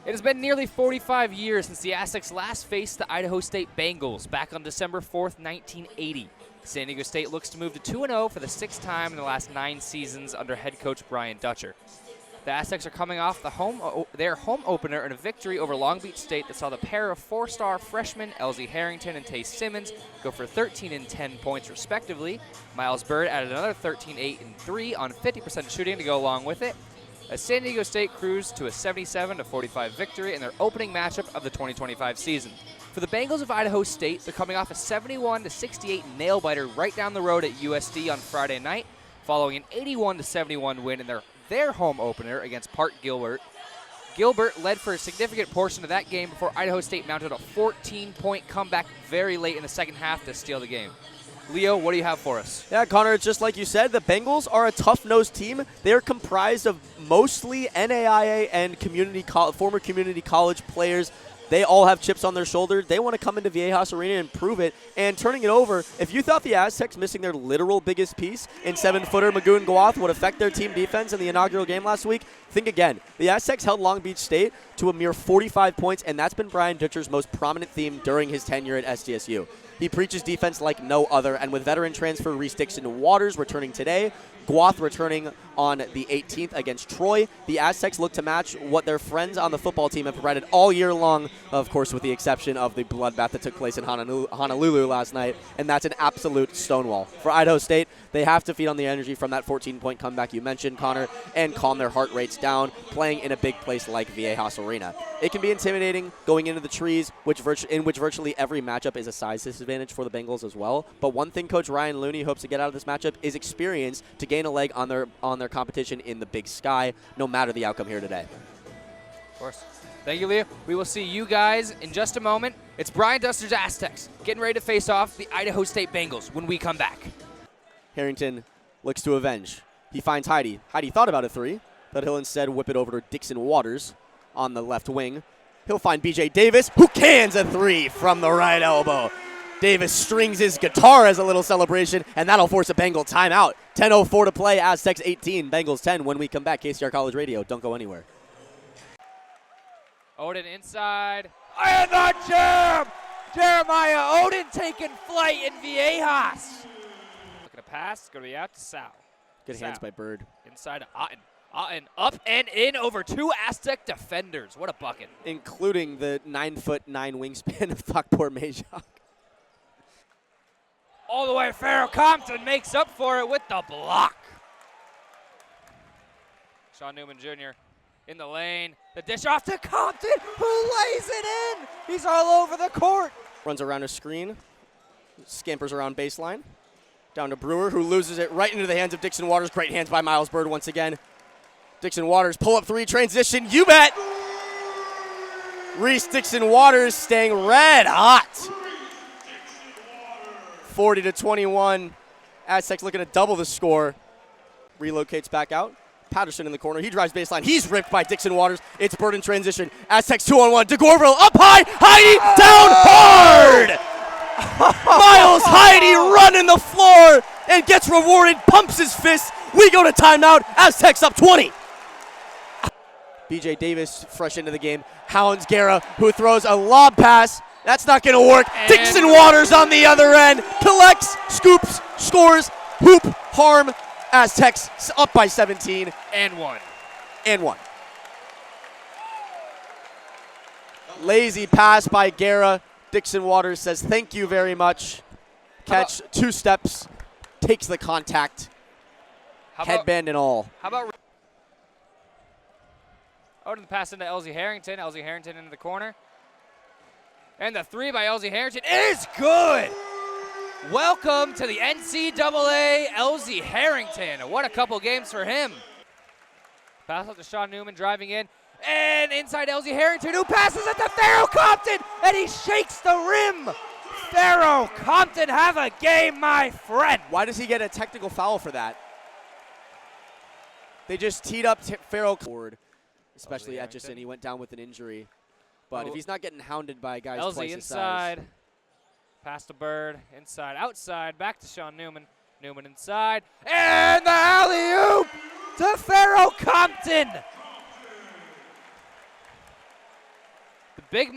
It has been nearly 45 years since the Aztecs last faced the Idaho State Bengals back on December 4th, 1980. San Diego State looks to move to 2-0 for the sixth time in the last 9 seasons under head coach Brian Dutcher. The Aztecs are coming off their home opener in a victory over Long Beach State that saw the pair of 4-star freshmen Elsie Harrington and Tay Simmons go for 13 and 10 points respectively. Miles Bird added another 13, 8, and 3 on 50% shooting to go along with it, as San Diego State cruised to a 77-45 victory in their opening matchup of the 2025 season. For the Bengals of Idaho State, they're coming off a 71-68 nail-biter right down the road at USD on Friday night, following an 81-71 win in their home opener against Park Gilbert. Gilbert led for a significant portion of that game before Idaho State mounted a 14-point comeback very late in the second half to steal the game. Leo, what do you have for us? Yeah, Connor, it's just like you said, the Bengals are a tough-nosed team. They're comprised of mostly NAIA and former community college players. They all have chips on their shoulders. They want to come into Viejas Arena and prove it. And turning it over, if you thought the Aztecs missing their literal biggest piece in 7-footer Magoon Gwath would affect their team defense in the inaugural game last week, think again. The Aztecs held Long Beach State to a mere 45 points, and that's been Brian Dutcher's most prominent theme during his tenure at SDSU. He preaches defense like no other, and with veteran transfer Reese Dixon-Waters returning today, Gwath returning on the 18th against Troy, the Aztecs look to match what their friends on the football team have provided all year long, of course with the exception of the bloodbath that took place in Honolulu last night, and that's an absolute stonewall. For Idaho State, they have to feed on the energy from that 14-point comeback you mentioned, Connor, and calm their heart rates down, playing in a big place like Viejas Arena. It can be intimidating going into the trees, in which virtually every matchup is a size disadvantage for the Bengals as well, but one thing Coach Ryan Looney hopes to get out of this matchup is experience to gain a leg on their competition in the big sky, no matter the outcome here today. Of course. Thank you, Leo. We will see you guys in just a moment. It's Brian Dutcher's Aztecs getting ready to face off the Idaho State Bengals when we come back. Harrington looks to avenge. He finds Heidi. Heidi thought about a 3, but he'll instead whip it over to Dixon-Waters on the left wing. He'll find BJ Davis, who cans a 3 from the right elbow. Davis strings his guitar as a little celebration, and that'll force a Bengal timeout. 10:04 to play, Aztecs 18, Bengals 10. When we come back, KCR College Radio. Don't go anywhere. Oden inside. And the jam! Jeremiah Oden taking flight in Viejas. Looking to pass. Going to be out to Sal. Good hands by Bird. Inside to Oden. Oden up and in over 2 Aztec defenders. What a bucket. Including the 9'9" wingspan of Thakpor Majak. All the way, Pharoah Compton makes up for it with the block. Sean Newman Jr. in the lane. The dish off to Compton, who lays it in. He's all over the court. Runs around a screen, scampers around baseline. Down to Brewer, who loses it right into the hands of Dixon-Waters. Great hands by Miles Bird once again. Dixon-Waters, pull-up 3, transition, you bet! Reese Dixon-Waters staying red hot. 40-21. Aztecs looking to double the score. Relocates back out. Patterson in the corner. He drives baseline. He's ripped by Dixon-Waters. It's Bird in transition. Aztecs 2-on-1. DeGorville up high. Heidi down hard. Miles Heidi running the floor and gets rewarded. Pumps his fist. We go to timeout. Aztecs up 20. BJ Davis fresh into the game. Hounds Guerra, who throws a lob pass. That's not going to work. Dixon-Waters on the other end. Collects, scoops, scores, hoop, harm. Aztecs up by 17. And one. Lazy pass by Guerra. Dixon-Waters says thank you very much. Catch 2 steps. Takes the contact. Headband and all. How about Oden pass into Elsie Harrington. Elsie Harrington into the corner. And the 3 by Elsie Harrington is good. Welcome to the NCAA, Elsie Harrington. What a couple games for him. Pass out to Sean Newman driving in. And inside Elsie Harrington, who passes it to Pharoah Compton. And he shakes the rim. Pharoah Compton, have a game, my friend. Why does he get a technical foul for that? They just teed up Pharoah forward, especially Etchison. He went down with an injury. But if he's not getting hounded by guys twice his size. Pass to Bird, inside, outside, back to Sean Newman. Newman inside, and the alley-oop to Pharoah Compton. Big